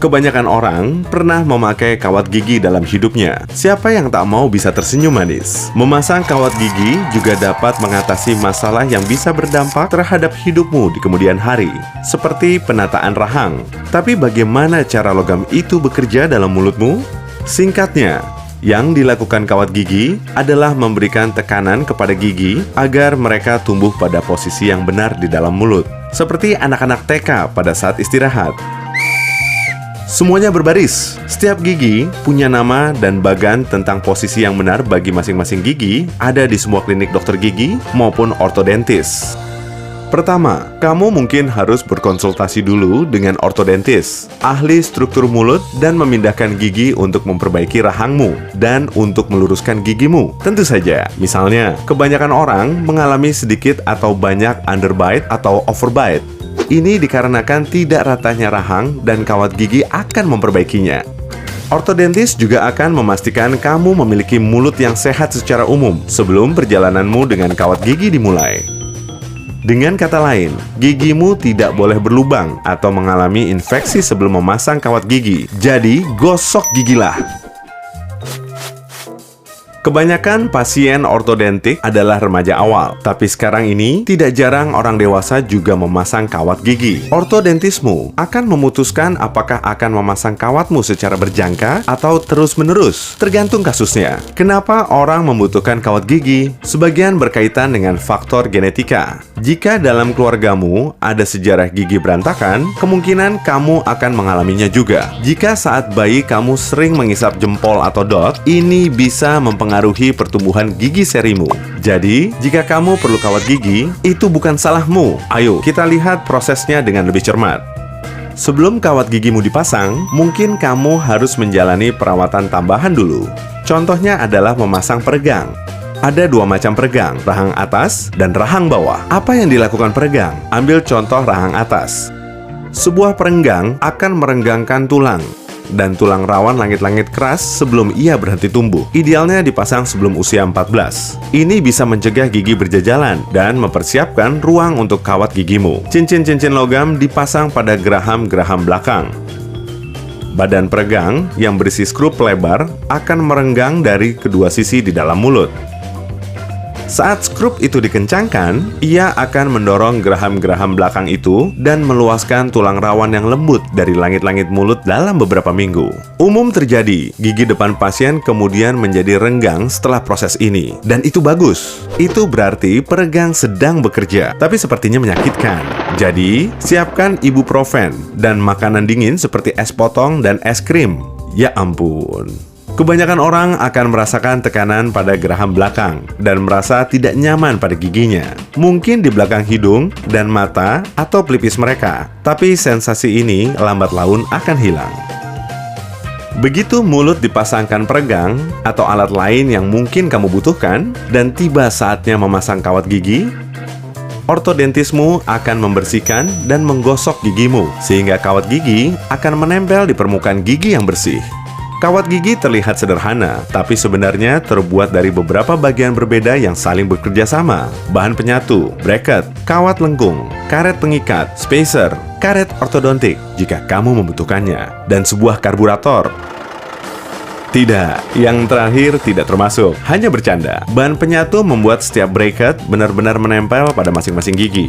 Kebanyakan orang pernah memakai kawat gigi dalam hidupnya. Siapa yang tak mau bisa tersenyum manis? Memasang kawat gigi juga dapat mengatasi masalah yang bisa berdampak terhadap hidupmu di kemudian hari, seperti penataan rahang. Tapi bagaimana cara logam itu bekerja dalam mulutmu? Singkatnya, yang dilakukan kawat gigi adalah memberikan tekanan kepada gigi agar mereka tumbuh pada posisi yang benar di dalam mulut, seperti anak-anak TK pada saat istirahat. Semuanya berbaris. Setiap gigi punya nama dan bagan tentang posisi yang benar bagi masing-masing gigi ada di semua klinik dokter gigi maupun ortodontis. Pertama, kamu mungkin harus berkonsultasi dulu dengan ortodontis, ahli struktur mulut dan memindahkan gigi untuk memperbaiki rahangmu dan untuk meluruskan gigimu. Tentu saja, misalnya, kebanyakan orang mengalami sedikit atau banyak underbite atau overbite. Ini dikarenakan tidak ratanya rahang dan kawat gigi akan memperbaikinya. Ortodontis juga akan memastikan kamu memiliki mulut yang sehat secara umum sebelum perjalananmu dengan kawat gigi dimulai. Dengan kata lain, gigimu tidak boleh berlubang atau mengalami infeksi sebelum memasang kawat gigi. Jadi, gosok gigilah. Kebanyakan pasien ortodontik adalah remaja awal, tapi sekarang ini tidak jarang orang dewasa juga memasang kawat gigi. Ortodontismu akan memutuskan apakah akan memasang kawatmu secara berjangka atau terus-menerus, tergantung kasusnya. Kenapa orang membutuhkan kawat gigi? Sebagian berkaitan dengan faktor genetika. Jika dalam keluargamu ada sejarah gigi berantakan, kemungkinan kamu akan mengalaminya juga. Jika saat bayi kamu sering mengisap jempol atau dot, ini bisa mempengaruhi pertumbuhan gigi serimu. Jadi, jika kamu perlu kawat gigi, itu bukan salahmu. Ayo, kita lihat prosesnya dengan lebih cermat. Sebelum kawat gigimu dipasang, mungkin kamu harus menjalani perawatan tambahan dulu. Contohnya adalah memasang peregang. Ada dua macam peregang, rahang atas dan rahang bawah. Apa yang dilakukan peregang? Ambil contoh rahang atas. Sebuah perenggang akan merenggangkan tulang, dan tulang rawan langit-langit keras sebelum ia berhenti tumbuh. Idealnya dipasang sebelum usia 14. Ini bisa mencegah gigi berjajalan dan mempersiapkan ruang untuk kawat gigimu. Cincin-cincin logam dipasang pada geraham-geraham belakang. Badan peregang yang berisi skrup lebar akan merenggang dari kedua sisi di dalam mulut. Saat skrup itu dikencangkan, ia akan mendorong geraham-geraham belakang itu dan meluaskan tulang rawan yang lembut dari langit-langit mulut dalam beberapa minggu. Umum terjadi, gigi depan pasien kemudian menjadi renggang setelah proses ini. Dan itu bagus. Itu berarti peregang sedang bekerja, tapi sepertinya menyakitkan. Jadi, siapkan ibuprofen dan makanan dingin seperti es potong dan es krim. Ya ampun. Kebanyakan orang akan merasakan tekanan pada geraham belakang dan merasa tidak nyaman pada giginya. Mungkin di belakang hidung dan mata atau pelipis mereka. Tapi sensasi ini lambat laun akan hilang. Begitu mulut dipasangkan peregang atau alat lain yang mungkin kamu butuhkan dan tiba saatnya memasang kawat gigi, ortodontismu akan membersihkan dan menggosok gigimu sehingga kawat gigi akan menempel di permukaan gigi yang bersih. Kawat gigi terlihat sederhana, tapi sebenarnya terbuat dari beberapa bagian berbeda yang saling bekerja sama. Bahan penyatu, bracket, kawat lengkung, karet pengikat, spacer, karet ortodontik jika kamu membutuhkannya, dan sebuah karburator. Tidak, yang terakhir tidak termasuk, hanya bercanda. Bahan penyatu membuat setiap bracket benar-benar menempel pada masing-masing gigi.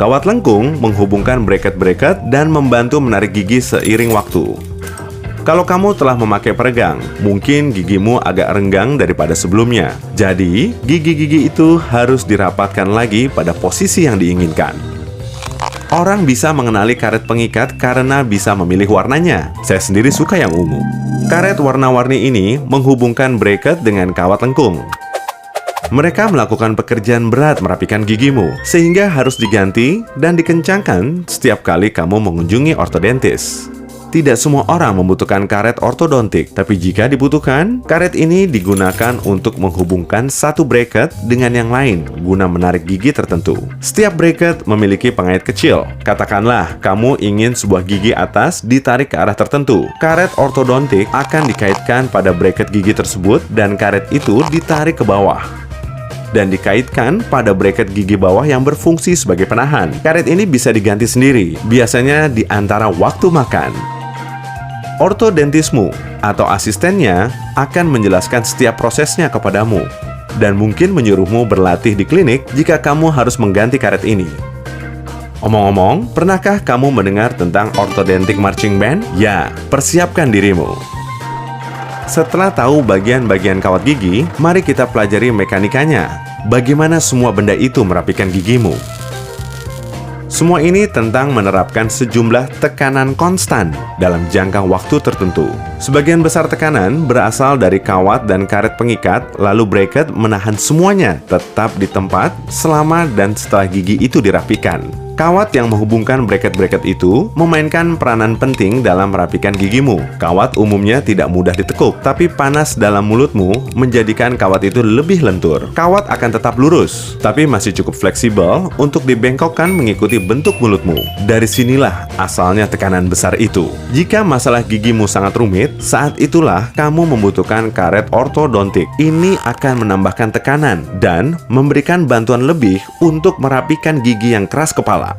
Kawat lengkung menghubungkan bracket-bracket dan membantu menarik gigi seiring waktu. Kalau kamu telah memakai peregang, mungkin gigimu agak renggang daripada sebelumnya. Jadi, gigi-gigi itu harus dirapatkan lagi pada posisi yang diinginkan. Orang bisa mengenali karet pengikat karena bisa memilih warnanya. Saya sendiri suka yang ungu. Karet warna-warni ini menghubungkan bracket dengan kawat lengkung. Mereka melakukan pekerjaan berat merapikan gigimu, sehingga harus diganti dan dikencangkan setiap kali kamu mengunjungi ortodontis. Tidak semua orang membutuhkan karet ortodontik, tapi jika dibutuhkan, karet ini digunakan untuk menghubungkan satu bracket dengan yang lain guna menarik gigi tertentu. Setiap bracket memiliki pengait kecil. Katakanlah, kamu ingin sebuah gigi atas ditarik ke arah tertentu. Karet ortodontik akan dikaitkan pada bracket gigi tersebut dan karet itu ditarik ke bawah dan dikaitkan pada bracket gigi bawah yang berfungsi sebagai penahan. Karet ini bisa diganti sendiri, biasanya di antara waktu makan. Ortodontismu atau asistennya akan menjelaskan setiap prosesnya kepadamu dan mungkin menyuruhmu berlatih di klinik jika kamu harus mengganti karet ini. Omong-omong, pernahkah kamu mendengar tentang orthodontic marching band? Ya, persiapkan dirimu. Setelah tahu bagian-bagian kawat gigi, mari kita pelajari mekanikanya. Bagaimana semua benda itu merapikan gigimu? Semua ini tentang menerapkan sejumlah tekanan konstan dalam jangka waktu tertentu. Sebagian besar tekanan berasal dari kawat dan karet pengikat, lalu bracket menahan semuanya tetap di tempat selama dan setelah gigi itu dirapikan. Kawat yang menghubungkan bracket-bracket itu memainkan peranan penting dalam merapikan gigimu. Kawat umumnya tidak mudah ditekuk, tapi panas dalam mulutmu menjadikan kawat itu lebih lentur. Kawat akan tetap lurus, tapi masih cukup fleksibel untuk dibengkokkan mengikuti bentuk mulutmu. Dari sinilah asalnya tekanan besar itu. Jika masalah gigimu sangat rumit, saat itulah kamu membutuhkan karet ortodontik. Ini akan menambahkan tekanan dan memberikan bantuan lebih untuk merapikan gigi yang keras kepala.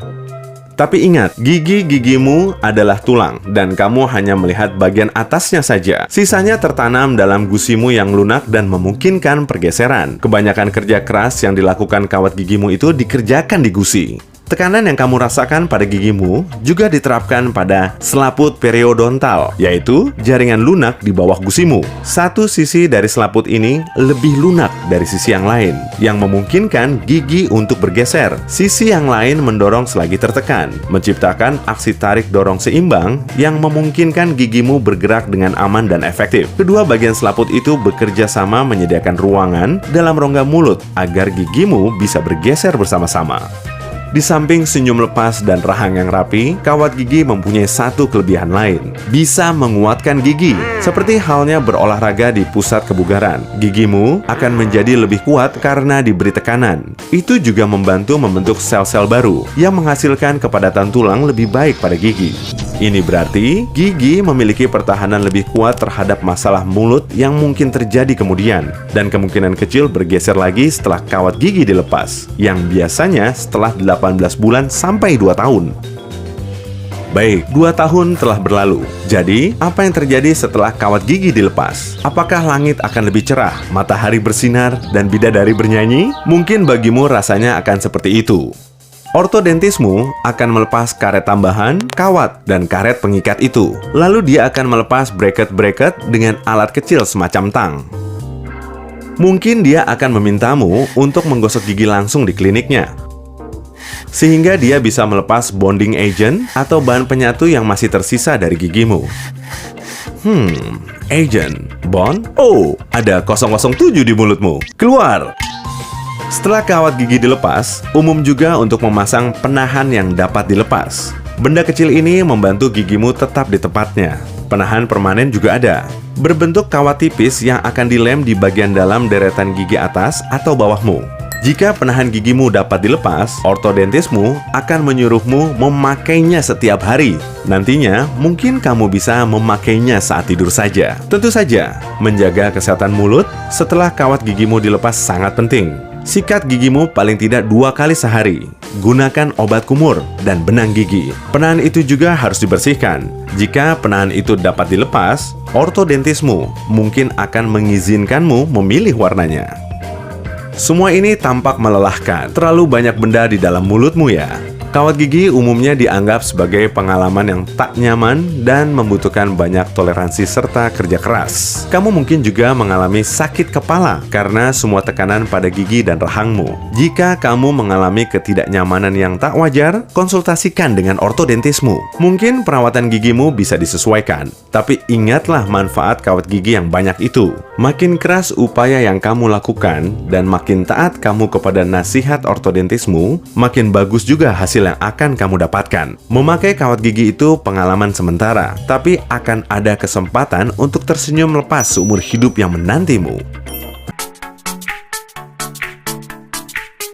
Tapi ingat, gigi-gigimu adalah tulang dan kamu hanya melihat bagian atasnya saja. Sisanya tertanam dalam gusimu yang lunak dan memungkinkan pergeseran. Kebanyakan kerja keras yang dilakukan kawat gigimu itu dikerjakan di gusi. Tekanan yang kamu rasakan pada gigimu juga diterapkan pada selaput periodontal, yaitu jaringan lunak di bawah gusimu. Satu sisi dari selaput ini lebih lunak dari sisi yang lain, yang memungkinkan gigi untuk bergeser. Sisi yang lain mendorong selagi tertekan, menciptakan aksi tarik-dorong seimbang yang memungkinkan gigimu bergerak dengan aman dan efektif. Kedua bagian selaput itu bekerja sama menyediakan ruangan dalam rongga mulut agar gigimu bisa bergeser bersama-sama. Di samping senyum lepas dan rahang yang rapi, kawat gigi mempunyai satu kelebihan lain. Bisa menguatkan gigi. Seperti halnya berolahraga di pusat kebugaran. Gigimu akan menjadi lebih kuat karena diberi tekanan. Itu juga membantu membentuk sel-sel baru yang menghasilkan kepadatan tulang lebih baik pada gigi. Ini berarti gigi memiliki pertahanan lebih kuat terhadap masalah mulut yang mungkin terjadi kemudian, dan kemungkinan kecil bergeser lagi setelah kawat gigi dilepas, yang biasanya setelah 18 bulan sampai 2 tahun. Baik, 2 tahun telah berlalu. Jadi, apa yang terjadi setelah kawat gigi dilepas? Apakah langit akan lebih cerah, matahari bersinar, dan bidadari bernyanyi? Mungkin bagimu rasanya akan seperti itu. Ortodontismu akan melepas karet tambahan, kawat, dan karet pengikat itu. Lalu dia akan melepas bracket-bracket dengan alat kecil semacam tang. Mungkin dia akan memintamu untuk menggosok gigi langsung di kliniknya, sehingga dia bisa melepas bonding agent atau bahan penyatu yang masih tersisa dari gigimu. Agent, bond? Oh, ada 007 di mulutmu. Keluar! Setelah kawat gigi dilepas, umum juga untuk memasang penahan yang dapat dilepas. Benda kecil ini membantu gigimu tetap di tempatnya. Penahan permanen juga ada, berbentuk kawat tipis yang akan dilem di bagian dalam deretan gigi atas atau bawahmu. Jika penahan gigimu dapat dilepas, ortodontismu akan menyuruhmu memakainya setiap hari. Nantinya, mungkin kamu bisa memakainya saat tidur saja. Tentu saja, menjaga kesehatan mulut setelah kawat gigimu dilepas sangat penting. Sikat gigimu paling tidak 2 kali sehari. Gunakan obat kumur dan benang gigi. Penahan itu juga harus dibersihkan. Jika penahan itu dapat dilepas, ortodontismu mungkin akan mengizinkanmu memilih warnanya. Semua ini tampak melelahkan. Terlalu banyak benda di dalam mulutmu ya. Kawat gigi umumnya dianggap sebagai pengalaman yang tak nyaman dan membutuhkan banyak toleransi serta kerja keras. Kamu mungkin juga mengalami sakit kepala karena semua tekanan pada gigi dan rahangmu. Jika kamu mengalami ketidaknyamanan yang tak wajar, konsultasikan dengan ortodontismu. Mungkin perawatan gigimu bisa disesuaikan, tapi ingatlah manfaat kawat gigi yang banyak itu. Makin keras upaya yang kamu lakukan dan makin taat kamu kepada nasihat ortodontismu, makin bagus juga hasil yang akan kamu dapatkan. Memakai kawat gigi itu pengalaman sementara, tapi akan ada kesempatan untuk tersenyum lepas seumur hidup yang menantimu.